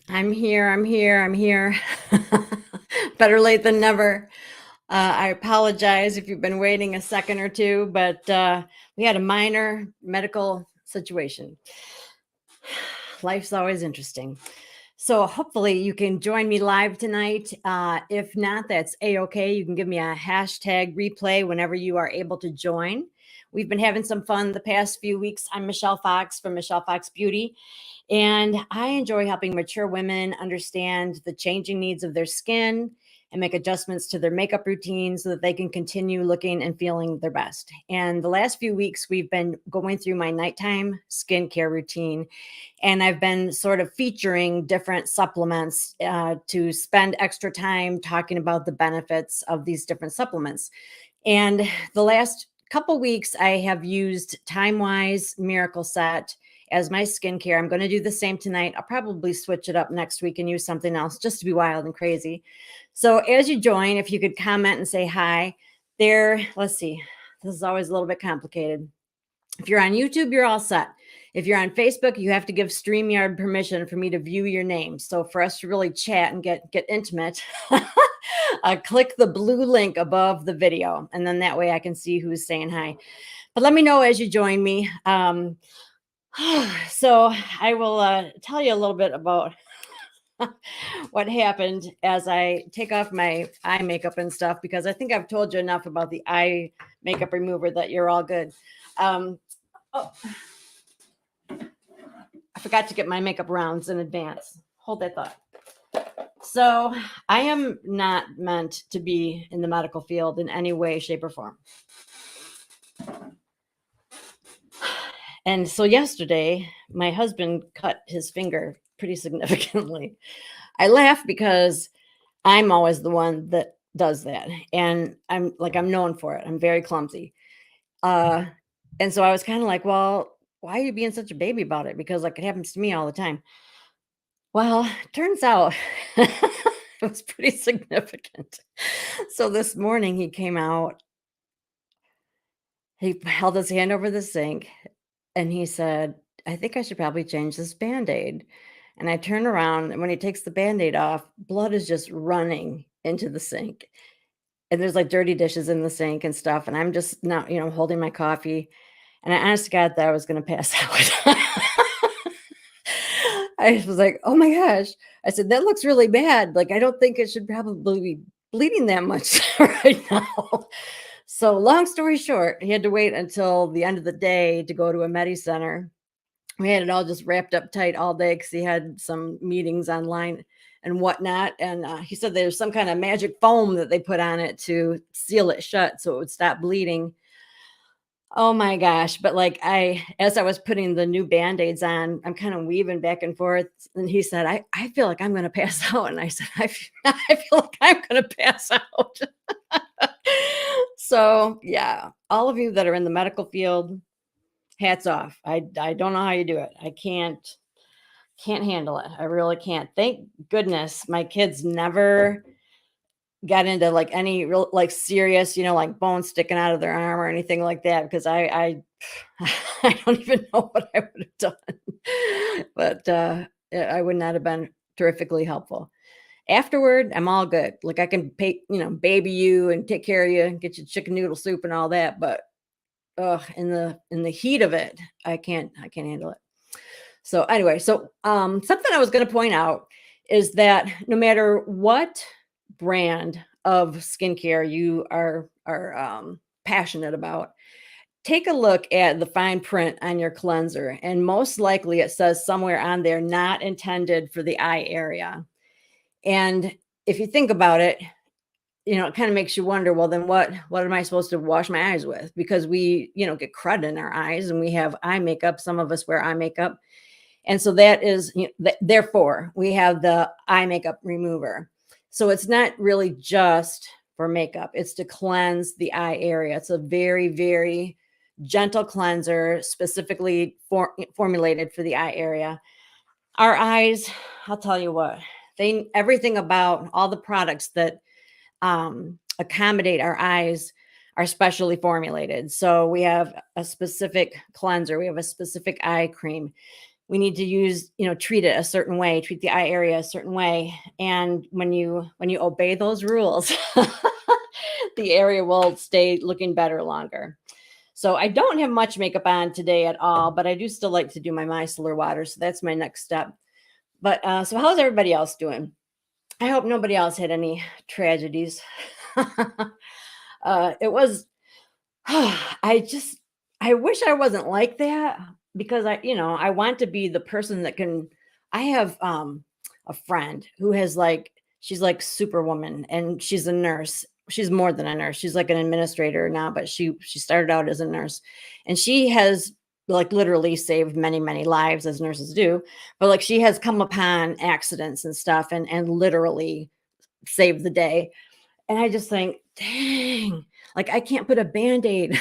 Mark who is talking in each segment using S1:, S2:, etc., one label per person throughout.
S1: I'm here. I'm here. I'm here. Better late than never. I apologize if you've been waiting a second or two, but we had a minor medical situation. Life's always interesting. So hopefully you can join me live tonight. If not, that's a-okay. You can give me a hashtag replay whenever you are able to join. We've been having some fun the past few weeks. I'm Michelle Fox from Michelle Fox Beauty, and I enjoy helping mature women understand the changing needs of their skin and make adjustments to their makeup routine so that they can continue looking and feeling their best. And the last few weeks, we've been going through my nighttime skincare routine, and I've been sort of featuring different supplements to spend extra time talking about the benefits of these different supplements. And the last couple weeks, I have used Time Wise Miracle Set as my skincare. I'm going to do the same tonight. I'll probably switch it up next week and use something else just to be wild and crazy. So as you join, if you could comment and say hi there. Let's see. This is always a little bit complicated. If you're on YouTube, you're all set. If you're on Facebook, you have to give StreamYard permission for me to view your name. So for us to really chat and get intimate, click the blue link above the video, and then that way I can see who's saying hi. But let me know as you join me. So I will tell you a little bit about what happened as I take off my eye makeup and stuff, because I think I've told you enough about the eye makeup remover that you're all good. Oh, I forgot to get my makeup rounds in advance. Hold that thought. So I am not meant to be in the medical field in any way, shape, or form. And so yesterday, my husband cut his finger pretty significantly. I laugh because I'm always the one that does that. And I'm known for it. I'm very clumsy. Uh, and so I was kind of like, well, why are you being such a baby about it? Because like it happens to me all the time. Well, turns out it was pretty significant. So this morning he came out, he held his hand over the sink, and he said, I think I should probably change this Band-Aid. And I turn around, and when he takes the Band-Aid off, blood is just running into the sink. And there's like dirty dishes in the sink and stuff. And I'm just not, holding my coffee. And I honest to God thought I was going to pass out. I was like, oh my gosh. I said, that looks really bad. Like, I don't think it should probably be bleeding that much right now. So, long story short, he had to wait until the end of the day to go to a Medi Center. We had it all just wrapped up tight all day because he had some meetings online and whatnot. And he said there's some kind of magic foam that they put on it to seal it shut so it would stop bleeding. Oh my gosh. But like as I was putting the new Band-Aids on, I'm kind of weaving back and forth. And he said, I feel like I'm going to pass out. And I said, I feel like I'm going to pass out. So yeah, all of you that are in the medical field, hats off. I don't know how you do it. I can't handle it. I really can't. Thank goodness my kids never got into like any real like serious, like bones sticking out of their arm or anything like that, because I I don't even know what I would have done. But I would not have been terrifically helpful. Afterward, I'm all good. Like I can pay, baby you and take care of you and get you chicken noodle soup and all that. But in the heat of it, I can't handle it. So anyway, something I was going to point out is that no matter what brand of skincare you are passionate about, take a look at the fine print on your cleanser, and most likely it says somewhere on there not intended for the eye area. And if you think about it, it kind of makes you wonder, well, then what am I supposed to wash my eyes with? Because we, get crud in our eyes and we have eye makeup. Some of us wear eye makeup. And so that is, therefore, we have the eye makeup remover. So it's not really just for makeup. It's to cleanse the eye area. It's a very, very gentle cleanser, specifically formulated for the eye area. Our eyes, I'll tell you what, everything about all the products that accommodate our eyes are specially formulated. So we have a specific cleanser. We have a specific eye cream. we need to use, treat it a certain way, treat the eye area a certain way. And when you obey those rules, the area will stay looking better longer. So I don't have much makeup on today at all, but I do still like to do my micellar water. So that's my next step. But so how's everybody else doing? I hope nobody else had any tragedies. It was, I wish I wasn't like that, because I want to be the person that can. I have a friend who has she's like superwoman, and she's a nurse. She's more than a nurse. She's like an administrator now, but she started out as a nurse, and she has literally saved many, many lives, as nurses do. But she has come upon accidents and stuff, and literally saved the day. And I just think, dang, I can't put a Band-Aid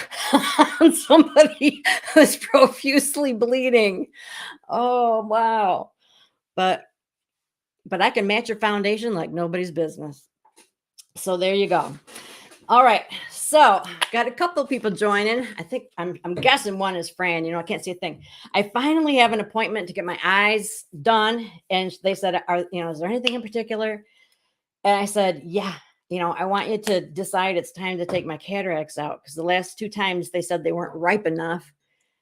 S1: on somebody who's profusely bleeding. Oh, wow. But I can match your foundation like nobody's business. So there you go. All right. So got a couple of people joining. I think I'm guessing one is Fran. I can't see a thing. I finally have an appointment to get my eyes done. And they said, is there anything in particular? And I said, yeah. I want you to decide it's time to take my cataracts out, because the last 2 times they said they weren't ripe enough.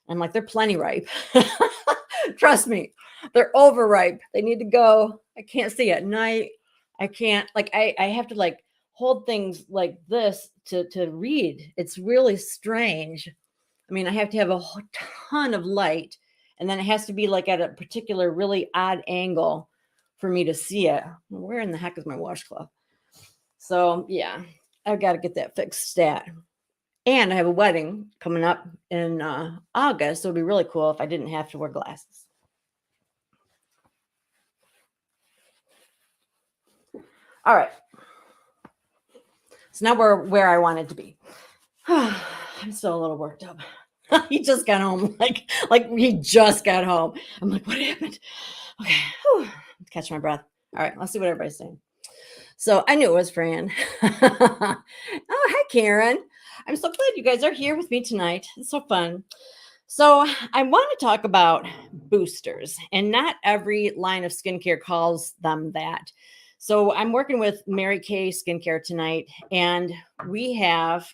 S1: I'm like, they're plenty ripe. Trust me, they're overripe. They need to go. I can't see at night. I can't, I have to hold things like this to read. It's really strange. I mean, I have to have a ton of light, and then it has to be at a particular really odd angle for me to see it. Where in the heck is my washcloth? So yeah, I've got to get that fixed stat. And I have a wedding coming up in August. So it'd be really cool if I didn't have to wear glasses. All right. So now we're where I wanted to be. I'm still a little worked up. He just got home. He just got home. I'm like, what happened? Okay. Catch my breath. All right. Let's see what everybody's saying. So I knew it was Fran. Oh, hi, Karen. I'm so glad you guys are here with me tonight. It's so fun. So I want to talk about boosters, and not every line of skincare calls them that. So I'm working with Mary Kay Skincare tonight, and we have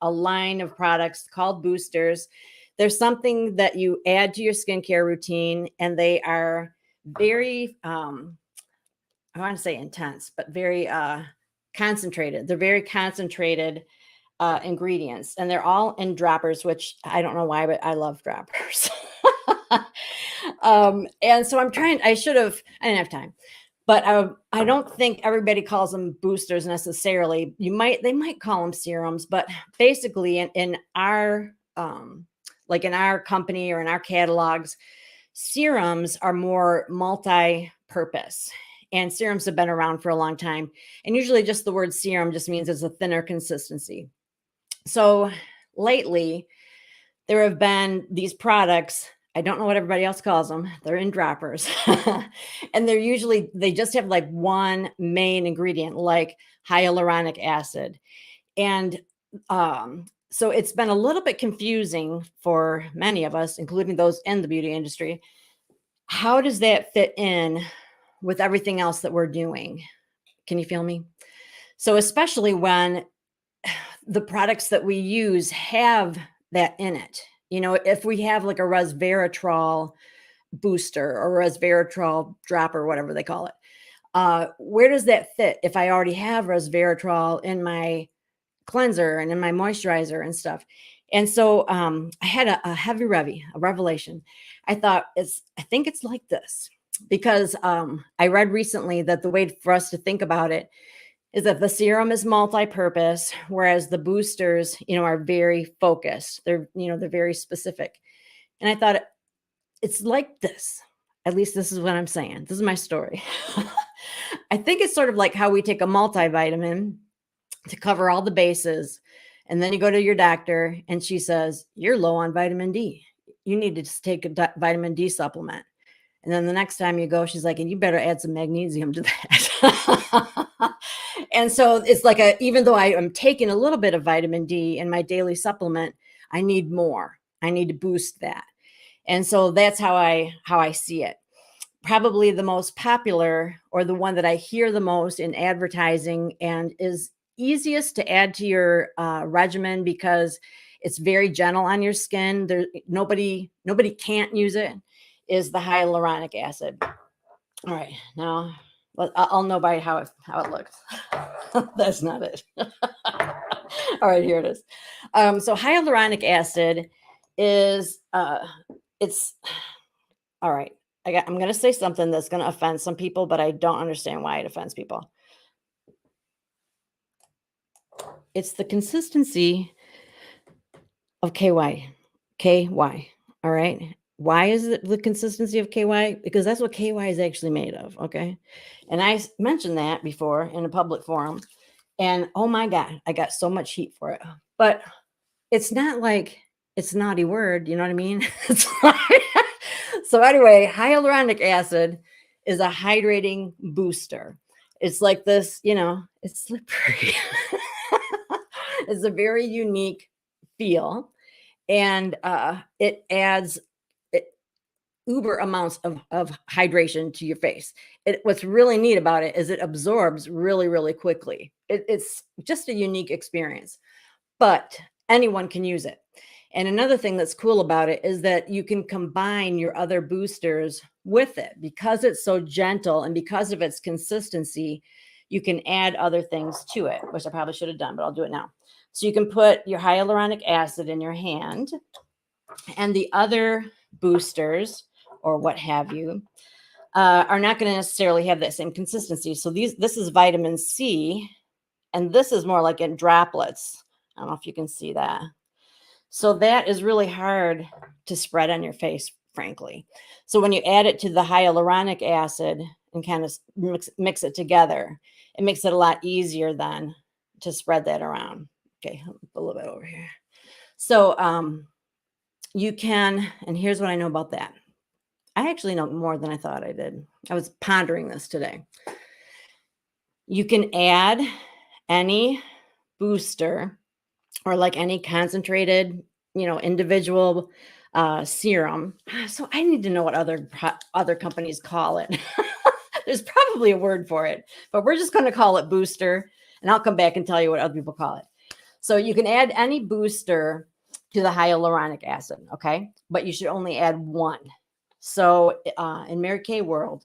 S1: a line of products called boosters. There's something that you add to your skincare routine, and they are very I want to say intense, but very concentrated. They're very concentrated ingredients, and they're all in droppers, which I don't know why, but I love droppers. And so I didn't have time, but I don't think everybody calls them boosters necessarily. They might call them serums, but basically in our in our company or in our catalogs, serums are more multi-purpose. And serums have been around for a long time. And usually just the word serum just means it's a thinner consistency. So lately, there have been these products. I don't know what everybody else calls them. They're in droppers. And they just have one main ingredient, like hyaluronic acid. And so it's been a little bit confusing for many of us, including those in the beauty industry. How does that fit in with everything else that we're doing? Can you feel me? So especially when the products that we use have that in it. If we have a resveratrol booster or resveratrol dropper, whatever they call it, where does that fit if I already have resveratrol in my cleanser and in my moisturizer and stuff? And so I had a revelation. I think it's like this, because I read recently that the way for us to think about it is that the serum is multi-purpose, whereas the boosters, are very focused. They're very specific. And I thought it's like this. At least this is what I'm saying. This is my story. I think it's sort of like how we take a multivitamin to cover all the bases. And then you go to your doctor and she says, you're low on vitamin D. You need to just take a vitamin D supplement. And then the next time you go, she's like, and you better add some magnesium to that. And so it's even though I am taking a little bit of vitamin D in my daily supplement, I need more. I need to boost that. And so that's how I see it. Probably the most popular, or the one that I hear the most in advertising and is easiest to add to your regimen because it's very gentle on your skin. There, nobody can't use it. Is the hyaluronic acid. All right, now I'll know by how it looks. That's not it. All right, here it is. So hyaluronic acid is it's all right. I'm going to say something that's going to offend some people, but I don't understand why it offends people. It's the consistency of KY. KY. All right. Why is it the consistency of KY? Because that's what KY is actually made of. Okay. And mentioned that before in a public forum. And oh my God, I got so much heat for it. But it's not like it's a naughty word. You know what I mean? So anyway, hyaluronic acid is a hydrating booster. It's like this, it's slippery. It's a very unique feel, and it adds uber amounts of hydration to your face. What's really neat about it is it absorbs really, really quickly. It's just a unique experience, but anyone can use it. And another thing that's cool about it is that you can combine your other boosters with it because it's so gentle and because of its consistency. You can add other things to it, which I probably should have done, but I'll do it now. So you can put your hyaluronic acid in your hand, and the other boosters or what have you are not going to necessarily have that same consistency. So this is vitamin C, and this is more like in droplets. I don't know if you can see that. So that is really hard to spread on your face, frankly. So when you add it to the hyaluronic acid and kind of mix it together, it makes it a lot easier then to spread that around. Okay, a little bit over here. So you can, and here's what I know about that. I actually know more than I thought I did. I was pondering this today. You can add any booster or like any concentrated, individual serum. So I need to know what other companies call it. There's probably a word for it, but we're just going to call it booster, and I'll come back and tell you what other people call it. So you can add any booster to the hyaluronic acid, okay? But you should only add one. So in Mary Kay world,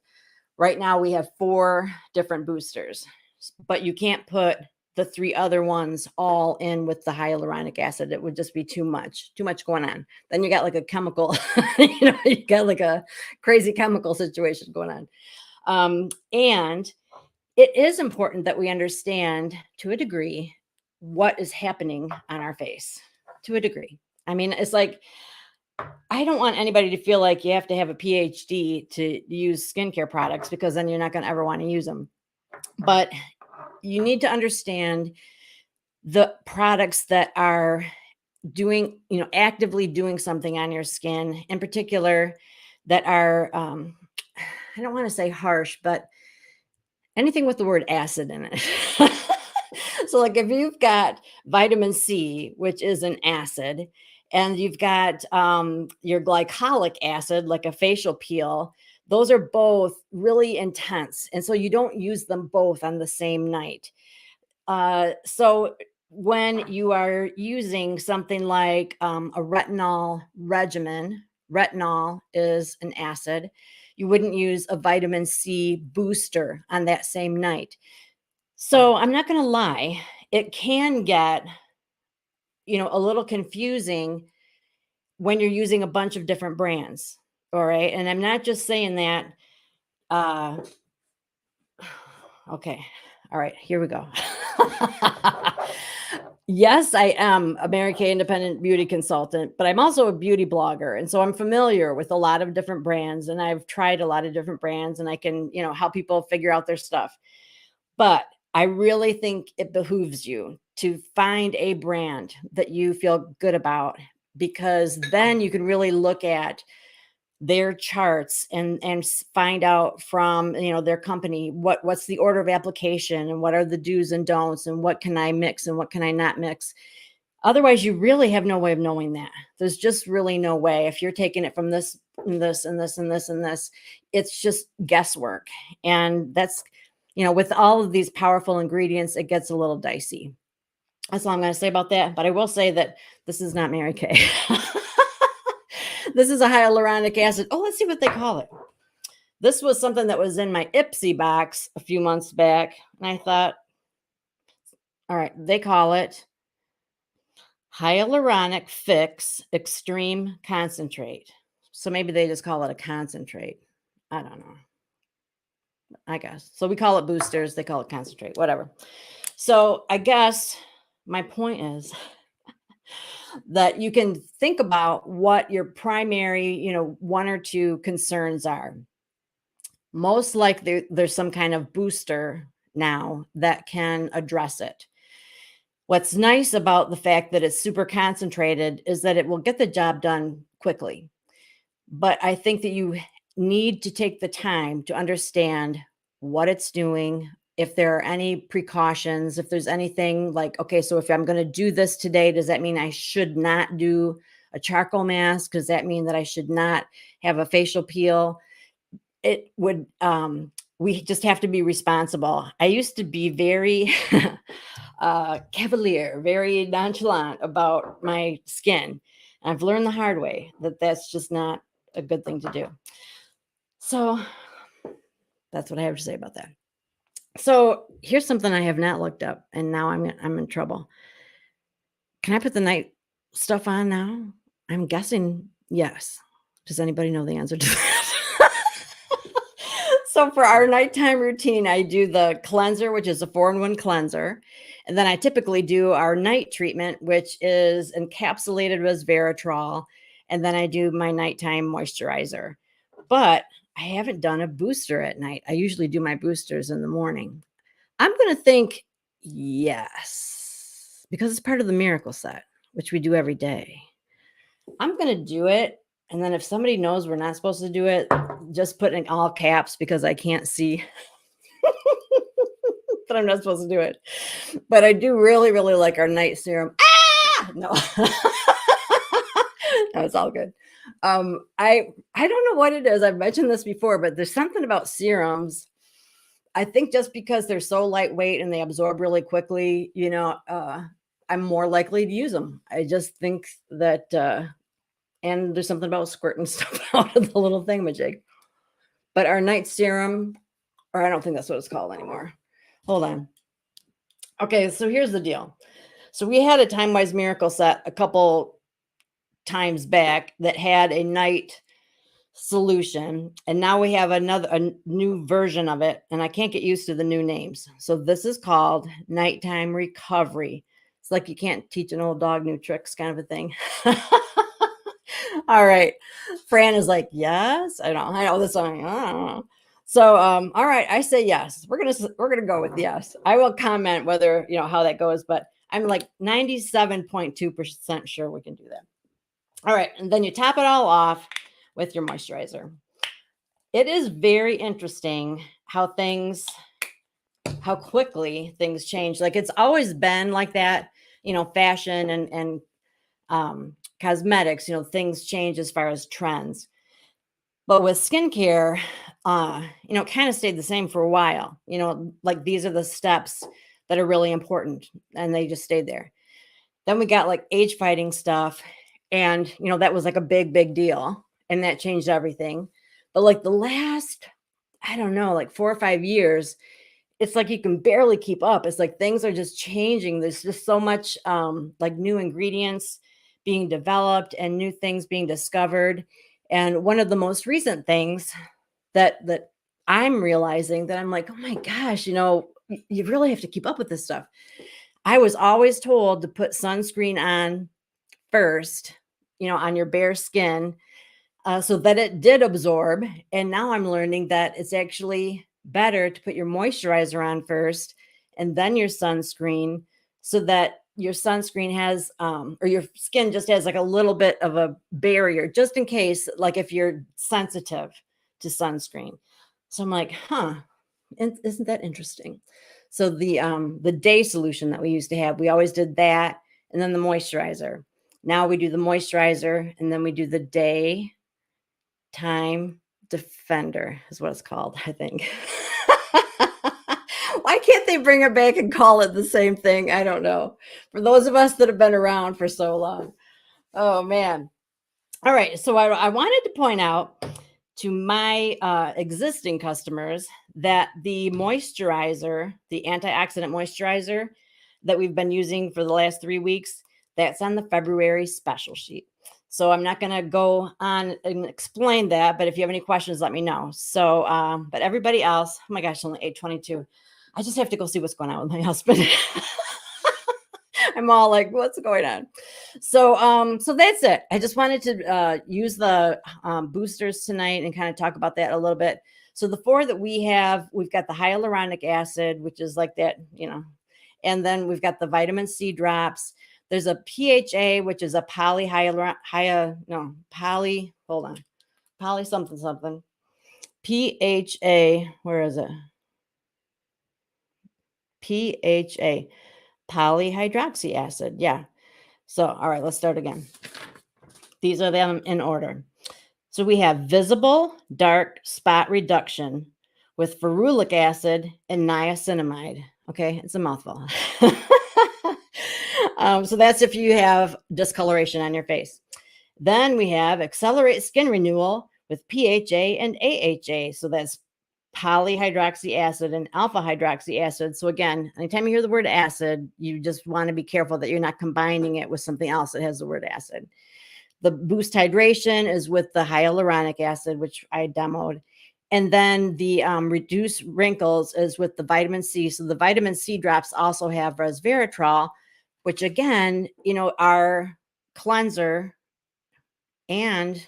S1: right now we have 4 different boosters, but you can't put the 3 other ones all in with the hyaluronic acid. It would just be too much going on. Then you got like a chemical, you got like a crazy chemical situation going on. And it is important that we understand to a degree what is happening on our face, to a degree. I mean, it's like, I don't want anybody to feel like you have to have a PhD to use skincare products, because then you're not going to ever want to use them. But you need to understand the products that are doing, actively doing something on your skin, in particular, that are, I don't want to say harsh, but anything with the word acid in it. So like if you've got vitamin C, which is an acid, and you've got your glycolic acid, like a facial peel, those are both really intense. And so you don't use them both on the same night. So when you are using something like a retinol regimen, retinol is an acid, you wouldn't use a vitamin C booster on that same night. So I'm not going to lie, it can get, a little confusing when you're using a bunch of different brands. All right. And I'm not just saying that. Okay. All right. Here we go. Yes, I am a Mary Kay independent beauty consultant, but I'm also a beauty blogger. And so I'm familiar with a lot of different brands, and I've tried a lot of different brands, and I can, help people figure out their stuff. But I really think it behooves you to find a brand that you feel good about, because then you can really look at their charts and find out from their company what's the order of application, and what are the do's and don'ts, and what can I mix and what can I not mix. Otherwise, you really have no way of knowing that. There's just really no way. If you're taking it from this and this and this and this and this, it's just guesswork. And that's, with all of these powerful ingredients, it gets a little dicey. That's all I'm going to say about that. But I will say that this is not Mary Kay. This is a hyaluronic acid. Oh, let's see what they call it. This was something that was in my Ipsy box a few months back. And I thought, all right, they call it hyaluronic fix extreme concentrate. So maybe they just call it a concentrate. I don't know. I guess. So we call it boosters. They call it concentrate, whatever. So I guess my point is that you can think about what your primary, one or two concerns are. Most likely there's some kind of booster now that can address it. What's nice about the fact that it's super concentrated is that it will get the job done quickly. But I think that you need to take the time to understand what it's doing, if there are any precautions, if there's anything like, okay, so if I'm going to do this today, does that mean I should not do a charcoal mask? Does that mean that I should not have a facial peel? It would, we just have to be responsible. I used to be very cavalier, very nonchalant about my skin. I've learned the hard way that that's just not a good thing to do. So that's what I have to say about that. So here's something I have not looked up, and now I'm in trouble. Can I put the night stuff on now? I'm guessing yes. Does anybody know the answer to that? So for our nighttime routine, I do the cleanser, which is a 4-in-1 cleanser. And then I typically do our night treatment, which is encapsulated resveratrol. And then I do my nighttime moisturizer. But I haven't done a booster at night. I usually do my boosters in the morning. I'm going to think yes, because it's part of the miracle set, which we do every day. I'm going to do it. And then if somebody knows we're not supposed to do it, just put in all caps because I can't see that I'm not supposed to do it. But I do really, really like our night serum. Ah! No. No, it's all good. I don't know what it is. I've mentioned this before, but there's something about serums. I think just because they're so lightweight and they absorb really quickly, I'm more likely to use them. I just think that and there's something about squirting stuff out of the little thingamajig. But our night serum, or I don't think that's what it's called anymore. Hold on. Okay, so here's the deal. So we had a Time Wise Miracle set a couple times back that had a night solution, and now we have a new version of it, and I can't get used to the new names. So this is called Nighttime Recovery. It's like you can't teach an old dog new tricks kind of a thing. All right. Fran is like, yes. I know this one. I don't know. So, all right. I say yes. We're going to go with yes. I will comment whether, how that goes, but I'm like 97.2% sure we can do that. All right. And then you top it all off with your moisturizer. It is very interesting how quickly things change. Like it's always been like that, fashion and cosmetics, things change as far as trends. But with skincare, it kind of stayed the same for a while. Like these are the steps that are really important, and they just stayed there. Then we got like age fighting stuff, and that was like a big deal, and that changed everything. But like the last, I don't know, like 4 or 5 years, it's like you can barely keep up. It's like things are just changing. There's just so much like new ingredients being developed and new things being discovered. And one of the most recent things that I'm realizing that I'm like, oh my gosh, you really have to keep up with this stuff. I was always told to put sunscreen on first, on your bare skin, so that it did absorb. And now I'm learning that it's actually better to put your moisturizer on first and then your sunscreen, so that your sunscreen has, or your skin just has like a little bit of a barrier, just in case, like if you're sensitive to sunscreen. So I'm like, isn't that interesting? So the day solution that we used to have, we always did that. and then the moisturizer. Now we do the moisturizer, and then we do the daytime defender is what it's called, I think. Why can't they bring it back and call it the same thing? I don't know. For those of us that have been around for so long. Oh man. All right. So I wanted to point out to my existing customers that the moisturizer, the antioxidant moisturizer that we've been using for the last 3 weeks, that's on the February special sheet. So I'm not going to go on and explain that, but if you have any questions, let me know. So, but everybody else, oh my gosh, only 8:22. I just have to go see what's going on with my husband. I'm all like, what's going on? So that's it. I just wanted to use the boosters tonight and kind of talk about that a little bit. So the 4 that we've got the hyaluronic acid, which is like that, and then we've got the vitamin C drops. There's a PHA, which is a poly something something. PHA, where is it? PHA, polyhydroxy acid. Yeah. So, all right, let's start again. These are them in order. So we have visible dark spot reduction with ferulic acid and niacinamide. Okay, it's a mouthful. So that's if you have discoloration on your face. Then we have accelerate skin renewal with PHA and AHA. So that's polyhydroxy acid and alpha hydroxy acid. So again, anytime you hear the word acid, you just want to be careful that you're not combining it with something else that has the word acid. The boost hydration is with the hyaluronic acid, which I demoed. And then the reduce wrinkles is with the vitamin C. So the vitamin C drops also have resveratrol, which again, our cleanser and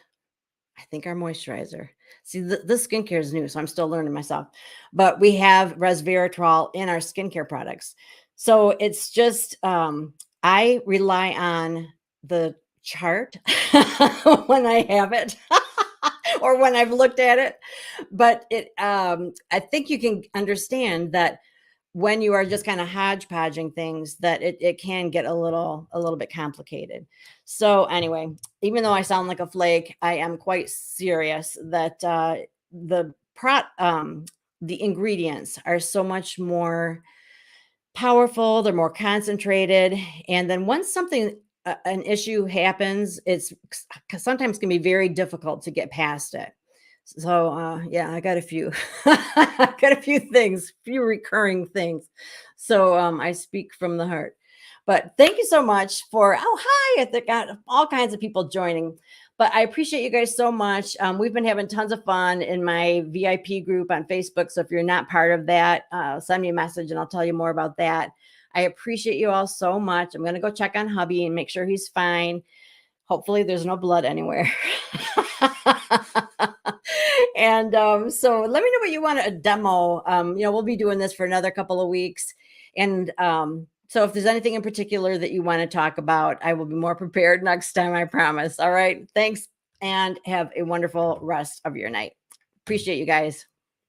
S1: I think our moisturizer. See, the skincare is new, so I'm still learning myself. But we have resveratrol in our skincare products. So it's just, I rely on the chart when I have it or when I've looked at it. But I think you can understand that when you are just kind of hodgepodging things, that it can get a little bit complicated. So anyway, even though I sound like a flake, I am quite serious that the the ingredients are so much more powerful, they're more concentrated, and then once something an issue happens, it's sometimes can be very difficult to get past it. So yeah, I got a few I got a few recurring things. So I speak from the heart. But thank you so much for hi, I got all kinds of people joining. But I appreciate you guys so much. We've been having tons of fun in my VIP group on Facebook. So if you're not part of that, send me a message and I'll tell you more about that. I appreciate you all so much. I'm going to go check on hubby and make sure he's fine. Hopefully there's no blood anywhere. And so let me know what you want a demo. We'll be doing this for another couple of weeks. And so if there's anything in particular that you want to talk about, I will be more prepared next time, I promise. All right. Thanks and have a wonderful rest of your night. Appreciate you guys.